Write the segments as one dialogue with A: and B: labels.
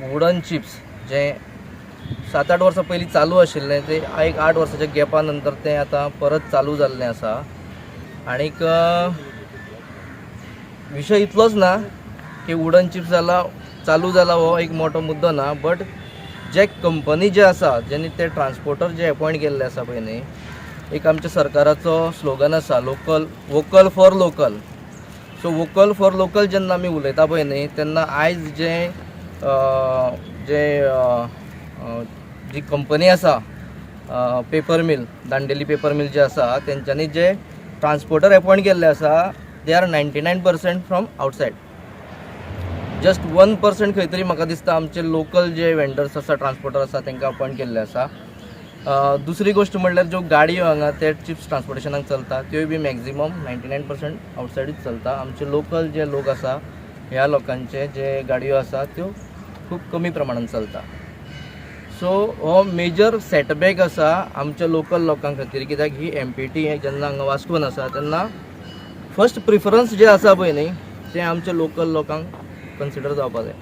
A: Wooden chips जे 7-8 वर्सां पयलीं चालू आशिल्लें ते एक 8 वर्सांच्या गॅपा नंतर तें आतां परत चालू जाल्लें आसा। आनीक विशय इतलोच ना की वुडन चिप्स चालू जाला हो एक मोठो मुद्दो ना, बट जे कंपनी जे आसा जेणे ते ट्रान्सपोर्टर जे अपॉयंट केल्ले आसा पळय न्ही, एक आमच्या सरकाराचो स्लोगन आसा vocal for local. So vocal for local जेन्ना आमी उलयता पळय न्ही, तेन्ना आयज जी कंपनी आसा paper mill, Dandeli paper mill जे आसा, तेंच्यांनी जे ट्रान्सपोर्टर अपॉयंट केल्ले आसा they are 99% from outside. Just 1% खंय तरी म्हाका दिसता आमचे लोकल जे वेंडर्स आसा, ट्रान्सपोर्टर आसा, तांकां अपॉयंट केल्ले आसा। दुसरी गोष्ट म्हणल्यार ज्यो गाडयो हांगा ते चिप्स ट्रान्सपोर्टेशनाक चलता त्योय बी मॅक्झिमम 99% आउटसायडूच चलता। आमचे लोकल जे लोक आसा ह्या लोकांचे जे गाडयो आसा त्यो खूब कमी प्रमाणात चलता। सो हो मेजर सेटबॅक आसा आमच्या लोकल लोकां खातीर, कित्याक ही MPT जेन्ना हांगा वास्कोन आसा तेन्ना फर्स्ट प्रिफरन्स जे आसा पळय न्ही ते आमच्या लोकल लोकांक कन्सिडर जावपाक जाय।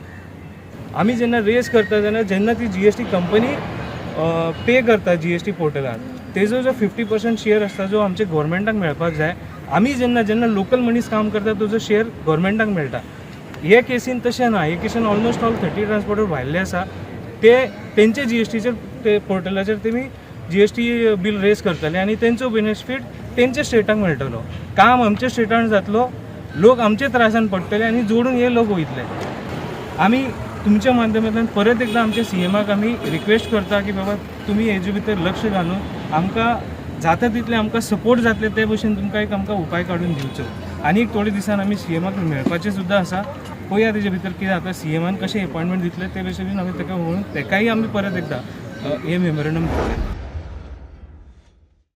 B: आमी जेन्ना रेस करता तेन्ना जेन्ना ती GST कंपनी पे करता GST पोर्टलार, तेजो जो 50% शेअर आसता जो आमच्या गोवोरमेंटाक मेळपाक जाय, आमी जेन्ना लोकल मनीस काम करता तुजो शेअर गोवोरमेंटाक मेळटा। हे केसीन तशें ना, हे केसीन ऑलमोस्ट ऑल 30 ट्रान्सपोर्टर भायले आसा, ते तेंचे GSTचेर ते पोर्टलाचेर तेमी GST बील रेस करतले आनी तेंचो बेनिफीट तेंच्या स्टेटाक मेळटलो। काम आमच्या स्टेटान जातलो, लोक आमच्या त्रासान पडटले आनी जोडून हे लोक वयतले। आमी तुमच्या माध्यमांतल्यान परत एकदा आमच्या CMाक आमी रिक्वेस्ट करता की बाबा तुमी हेजे भितर लक्ष घालून आमकां जाता तितले आमकां सपोर्ट जातले ते भशेन तुमकां एक आमकां उपाय काडून दिवचो। आनी एक थोडे दिसान आमी CMाक मेळपाचे सुद्दां आसा, पळया तेजे भितर कितें जाता, CMान कशें अपॉयंटमेंट दितले ते भशेन आमी ताका म्हणून ताकाय आमी परत एकदा हे मेमोरंडम दितले।